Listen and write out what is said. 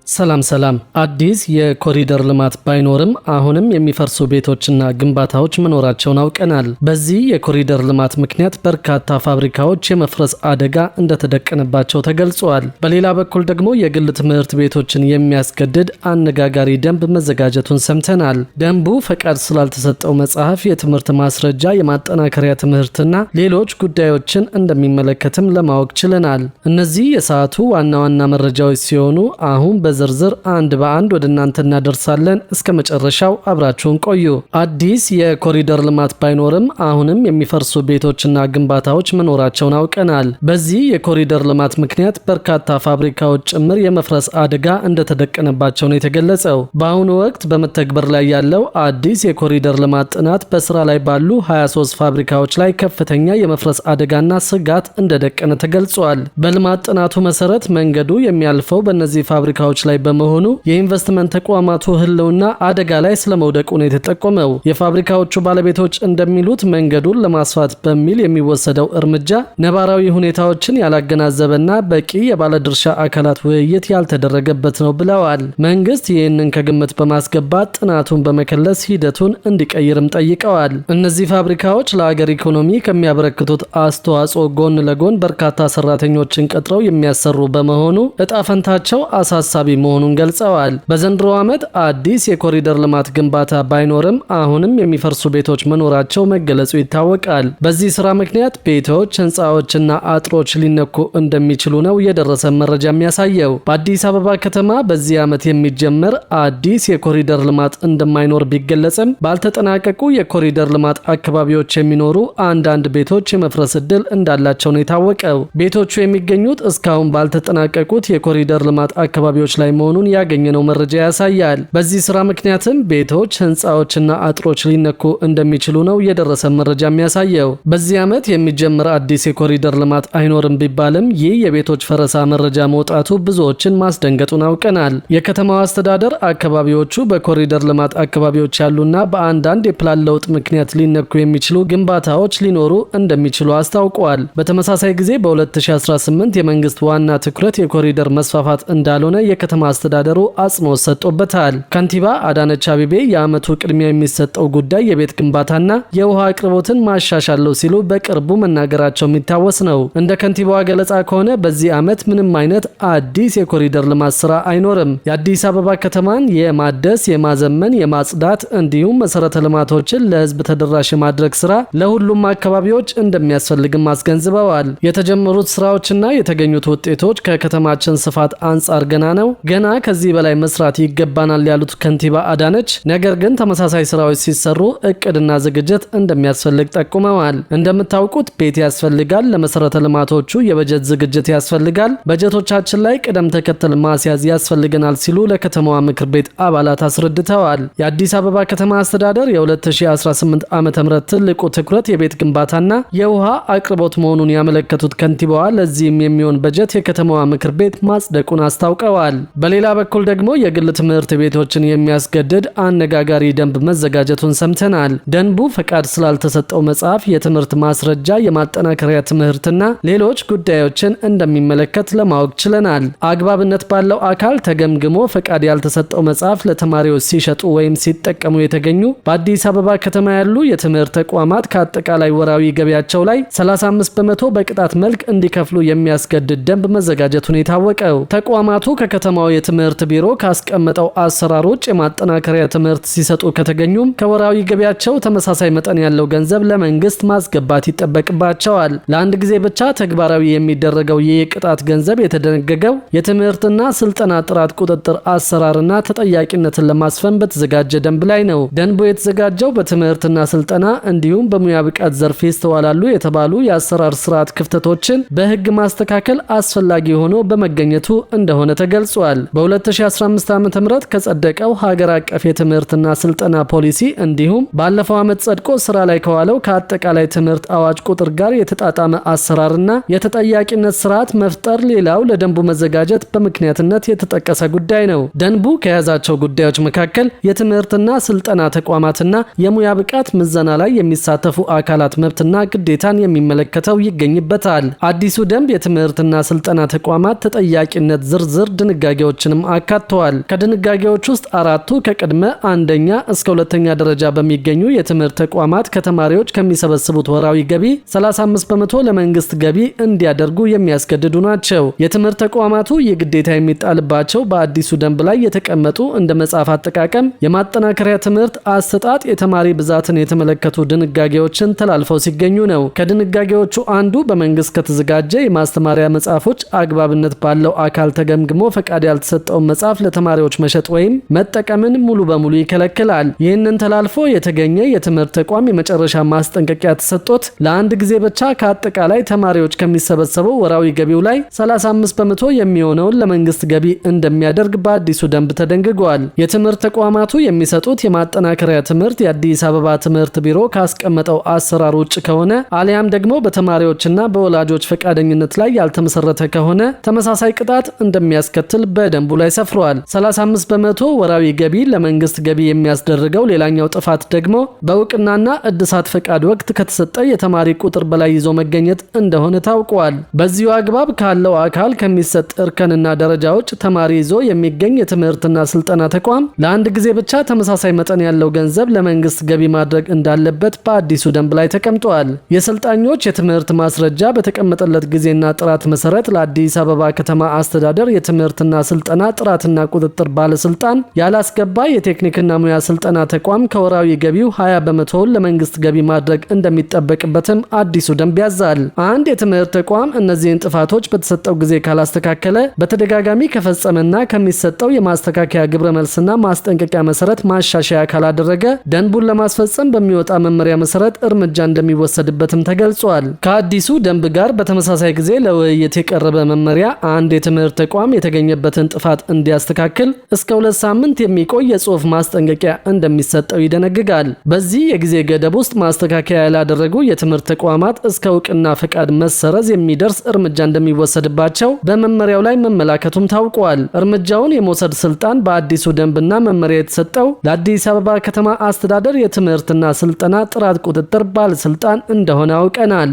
ሰላም አዲስ የኮሪደር ልማት ባይኖርም አሁንም የሚፈርሱ ቤቶችና ግንባታዎች መኖራቸውን አውቀናል። በዚህ የኮሪደር ልማት ምክንያት በርካታ ፋብሪካዎች የመፍረስ አደጋ እንደተደቀነባቸው ተገልጿል። በሌላ በኩል ደግሞ የግል ትምህርት ቤቶችን የሚያስገድድ አነጋጋሪ ደንብ መዘጋጀቱን ሰምተናል። ደንቡ ፈቃድ ስላልተሰጠው መጽሐፍ፣ የትምህርት ማስረጃ፣ የማጠናከሪያ ትምህርትና ሌሎች ጉዳዮችን እንደሚመለከትም ለማወቅ ችለናል። እነዚህ የሰዓቱ ዋና ዋና መረጃዎች ሲሆኑ አሁን ዝርዝር አንድ በአንድ ወደ እናንተ እናደርሳለን። እስከ መጨረሻው አብራችሁን ቆዩ። አዲስ የኮሪደር ልማት ባይኖርም አሁንም የሚፈርሱ ቤቶችና ግንባታዎች መኖራቸውን አውቀናል። በዚህ የኮሪደር ልማት ምክንያት በርካታ ፋብሪካዎች ጭምር የመፍረስ አደጋ እንደተደቀነባቸው ነው የተገለጸው። በአሁኑ ወቅት በመተግበር ላይ ያለው አዲስ የኮሪደር ልማት ጥናት በስራ ላይ ባሉ 23 ፋብሪካዎች ላይ ከፍተኛ የመፍረስ አደጋና ስጋት እንደደቀነ ተገልጿል። በልማት ጥናቱ መሰረት መንገዱ የሚያልፈው በእነዚህ ፋብሪካዎች ላይ በመሆኑ የኢንቨስትመንት ተቋማቱ ህልውና አደጋ ላይ ስለመውደቁ ነው የተጠቆመው። የፋብሪካዎቹ ባለቤቶች እንደሚሉት መንገዱን ለማስፋት በሚል የሚወሰደው እርምጃ ነባራዊ ሁኔታዎችን ያላገናዘበና በቂ የባለድርሻ አካላት ውይይት ያልተደረገበት ነው ብለዋል። መንግስት ይህንን ከግምት በማስገባት ጥናቱን በመከለስ ሂደቱን እንዲቀይርም ጠይቀዋል። እነዚህ ፋብሪካዎች ለአገር ኢኮኖሚ ከሚያበረክቱት አስተዋጽኦ ጎን ለጎን በርካታ ሰራተኞችን ቀጥረው የሚያሰሩ በመሆኑ እጣ ፈንታቸው አሳሳቢ መሆኑን ገልጸዋል። በዘንድሮ ዓመት አዲስ የኮሪደር ልማት ግንባታ ባይኖርም አሁንም የሚፈርሱ ቤቶች መኖራቸው መገለጹ ይታወቃል። በዚህ ስራ ምክንያት ቤቶች፣ ህንፃዎችና አጥሮች ሊነኩ እንደሚችሉ ነው የደረሰ መረጃ የሚያሳየው። በአዲስ አበባ ከተማ በዚህ ዓመት የሚጀመር አዲስ የኮሪደር ልማት እንደማይኖር ቢገለጽም ባልተጠናቀቁ የኮሪደር ልማት አካባቢዎች የሚኖሩ አንዳንድ ቤቶች የመፍረስ ዕድል እንዳላቸው ነው የታወቀው። ቤቶቹ የሚገኙት እስካሁን ባልተጠናቀቁት የኮሪደር ልማት አካባቢዎች ላይ መሆኑን ያገኘነው መረጃ ያሳያል። በዚህ ስራ ምክንያትም ቤቶች፣ ህንፃዎችና አጥሮች ሊነኩ እንደሚችሉ ነው የደረሰ መረጃ የሚያሳየው። በዚህ ዓመት የሚጀምር አዲስ የኮሪደር ልማት አይኖርም ቢባልም ይህ የቤቶች ፈረሳ መረጃ መውጣቱ ብዙዎችን ማስደንገጡን አውቀናል። የከተማው አስተዳደር አካባቢዎቹ በኮሪደር ልማት አካባቢዎች ያሉና በአንዳንድ የፕላን ለውጥ ምክንያት ሊነኩ የሚችሉ ግንባታዎች ሊኖሩ እንደሚችሉ አስታውቀዋል። በተመሳሳይ ጊዜ በ2018 የመንግስት ዋና ትኩረት የኮሪደር መስፋፋት እንዳልሆነ የከተማ አስተዳደሩ አጽንኦት ሰጥቶበታል። ከንቲባ አዳነች አቤቤ የዓመቱ ቅድሚያ የሚሰጠው ጉዳይ የቤት ግንባታና የውሃ አቅርቦትን ማሻሻል ነው ሲሉ በቅርቡ መናገራቸው የሚታወስ ነው። እንደ ከንቲባዋ ገለጻ ከሆነ በዚህ ዓመት ምንም አይነት አዲስ የኮሪደር ልማት ስራ አይኖርም። የአዲስ አበባ ከተማን የማደስ፣ የማዘመን፣ የማጽዳት እንዲሁም መሰረተ ልማቶችን ለህዝብ ተደራሽ የማድረግ ስራ ለሁሉም አካባቢዎች እንደሚያስፈልግም አስገንዝበዋል። የተጀመሩት ስራዎችና የተገኙት ውጤቶች ከከተማችን ስፋት አንጻር ገና ከዚህ በላይ መስራት ይገባናል ያሉት ከንቲባ አዳነች፣ ነገር ግን ተመሳሳይ ስራዎች ሲሰሩ እቅድና ዝግጅት እንደሚያስፈልግ ጠቁመዋል። እንደምታውቁት ቤት ያስፈልጋል፣ ለመሰረተ ልማቶቹ የበጀት ዝግጅት ያስፈልጋል፣ በጀቶቻችን ላይ ቅደም ተከተል ማስያዝ ያስፈልገናል ሲሉ ለከተማዋ ምክር ቤት አባላት አስረድተዋል። የአዲስ አበባ ከተማ አስተዳደር የ2018 ዓ.ም ትልቁ ትኩረት የቤት ግንባታና የውሃ አቅርቦት መሆኑን ያመለከቱት ከንቲባዋ ለዚህም የሚሆን በጀት የከተማዋ ምክር ቤት ማጽደቁን አስታውቀዋል። በሌላ በኩል ደግሞ የግል ትምህርት ቤቶችን የሚያስገድድ አነጋጋሪ ደንብ መዘጋጀቱን ሰምተናል። ደንቡ ፈቃድ ስላልተሰጠው መጽሐፍ፣ የትምህርት ማስረጃ፣ የማጠናከሪያ ትምህርትና ሌሎች ጉዳዮችን እንደሚመለከት ለማወቅ ችለናል። አግባብነት ባለው አካል ተገምግሞ ፈቃድ ያልተሰጠው መጽሐፍ ለተማሪዎች ሲሸጡ ወይም ሲጠቀሙ የተገኙ በአዲስ አበባ ከተማ ያሉ የትምህርት ተቋማት ከአጠቃላይ ወራዊ ገቢያቸው ላይ 35 በመቶ በቅጣት መልክ እንዲከፍሉ የሚያስገድድ ደንብ መዘጋጀቱን የታወቀው። ተቋማቱ ከከተማው የትምህርት ቢሮ ካስቀመጠው አሰራር ውጭ የማጠናከሪያ ትምህርት ሲሰጡ ከተገኙም ከወራዊ ገቢያቸው ተመሳሳይ መጠን ያለው ገንዘብ ለመንግስት ማስገባት ይጠበቅባቸዋል። ለአንድ ጊዜ ብቻ ተግባራዊ የሚደረገው ይህ የቅጣት ገንዘብ የተደነገገው የትምህርትና ስልጠና ጥራት ቁጥጥር አሰራርና ተጠያቂነትን ለማስፈን በተዘጋጀ ደንብ ላይ ነው። ደንቡ የተዘጋጀው በትምህርትና ስልጠና እንዲሁም በሙያ ብቃት ዘርፍ ይስተዋላሉ የተባሉ የአሰራር ስርዓት ክፍተቶችን በህግ ማስተካከል አስፈላጊ ሆኖ በመገኘቱ እንደሆነ ተገልጿል። በ2015 ዓ.ም ከጸደቀው ሀገር አቀፍ የትምህርትና ስልጠና ፖሊሲ እንዲሁም ባለፈው ዓመት ጸድቆ ስራ ላይ ከዋለው ከአጠቃላይ ትምህርት አዋጅ ቁጥር ጋር የተጣጣመ አሰራርና የተጠያቂነት ስርዓት መፍጠር ሌላው ለደንቡ መዘጋጀት በምክንያትነት የተጠቀሰ ጉዳይ ነው። ደንቡ ከያዛቸው ጉዳዮች መካከል የትምህርትና ስልጠና ተቋማትና የሙያ ብቃት ምዘና ላይ የሚሳተፉ አካላት መብትና ግዴታን የሚመለከተው ይገኝበታል። አዲሱ ደንብ የትምህርትና ስልጠና ተቋማት ተጠያቂነት ዝርዝር ድንጋጌ ድንጋጌዎችንም አካተዋል። ከድንጋጌዎች ውስጥ አራቱ ከቅድመ አንደኛ እስከ ሁለተኛ ደረጃ በሚገኙ የትምህርት ተቋማት ከተማሪዎች ከሚሰበስቡት ወራዊ ገቢ 35 በመቶ ለመንግስት ገቢ እንዲያደርጉ የሚያስገድዱ ናቸው። የትምህርት ተቋማቱ የግዴታ የሚጣልባቸው በአዲሱ ደንብ ላይ የተቀመጡ እንደ መጽሐፍ አጠቃቀም፣ የማጠናከሪያ ትምህርት አሰጣጥ፣ የተማሪ ብዛትን የተመለከቱ ድንጋጌዎችን ተላልፈው ሲገኙ ነው። ከድንጋጌዎቹ አንዱ በመንግስት ከተዘጋጀ የማስተማሪያ መጽሐፎች አግባብነት ባለው አካል ተገምግሞ ፈቃድ ያልተሰጠውን መጽሐፍ ለተማሪዎች መሸጥ ወይም መጠቀምን ሙሉ በሙሉ ይከለክላል። ይህንን ተላልፎ የተገኘ የትምህርት ተቋም የመጨረሻ ማስጠንቀቂያ ተሰጥቶት ለአንድ ጊዜ ብቻ ከአጠቃላይ ተማሪዎች ከሚሰበሰበው ወራዊ ገቢው ላይ 35 በመቶ የሚሆነውን ለመንግስት ገቢ እንደሚያደርግ በአዲሱ ደንብ ተደንግጓል። የትምህርት ተቋማቱ የሚሰጡት የማጠናከሪያ ትምህርት የአዲስ አበባ ትምህርት ቢሮ ካስቀመጠው አሰራር ውጭ ከሆነ አሊያም ደግሞ በተማሪዎችና በወላጆች ፈቃደኝነት ላይ ያልተመሰረተ ከሆነ ተመሳሳይ ቅጣት እንደሚያስከትል በደንቡ ላይ ሰፍሯል። 35 በመቶ ወራዊ ገቢ ለመንግስት ገቢ የሚያስደርገው ሌላኛው ጥፋት ደግሞ በእውቅናና እድሳት ፈቃድ ወቅት ከተሰጠ የተማሪ ቁጥር በላይ ይዞ መገኘት እንደሆነ ታውቋል። በዚሁ አግባብ ካለው አካል ከሚሰጥ እርከንና ደረጃዎች ተማሪ ይዞ የሚገኝ የትምህርትና ስልጠና ተቋም ለአንድ ጊዜ ብቻ ተመሳሳይ መጠን ያለው ገንዘብ ለመንግስት ገቢ ማድረግ እንዳለበት በአዲሱ ደንብ ላይ ተቀምጧል። የሰልጣኞች የትምህርት ማስረጃ በተቀመጠለት ጊዜና ጥራት መሰረት ለአዲስ አበባ ከተማ አስተዳደር የትምህርትና ስልጠና ጥራትና ቁጥጥር ባለስልጣን ያላስገባ የቴክኒክና ሙያ ስልጠና ተቋም ከወራዊ ገቢው 20 በመቶውን ለመንግስት ገቢ ማድረግ እንደሚጠበቅበትም አዲሱ ደንብ ያዛል። አንድ የትምህርት ተቋም እነዚህን ጥፋቶች በተሰጠው ጊዜ ካላስተካከለ፣ በተደጋጋሚ ከፈጸመና ከሚሰጠው የማስተካከያ ግብረ መልስና ማስጠንቀቂያ መሰረት ማሻሻያ ካላደረገ ደንቡን ለማስፈጸም በሚወጣ መመሪያ መሰረት እርምጃ እንደሚወሰድበትም ተገልጿል። ከአዲሱ ደንብ ጋር በተመሳሳይ ጊዜ ለውይይት የቀረበ መመሪያ አንድ የትምህርት ተቋም የተገኘበትን ጥፋት እንዲያስተካክል እስከ 2 ሳምንት የሚቆይ የጽሑፍ ማስጠንቀቂያ እንደሚሰጠው ይደነግጋል። በዚህ የጊዜ ገደብ ውስጥ ማስተካከያ ያላደረጉ የትምህርት ተቋማት እስከ እውቅና ፈቃድ መሰረዝ የሚደርስ እርምጃ እንደሚወሰድባቸው በመመሪያው ላይ መመላከቱም ታውቋል። እርምጃውን የመውሰድ ስልጣን በአዲሱ ደንብና መመሪያ የተሰጠው ለአዲስ አበባ ከተማ አስተዳደር የትምህርትና ስልጠና ጥራት ቁጥጥር ባለስልጣን እንደሆነ አውቀናል።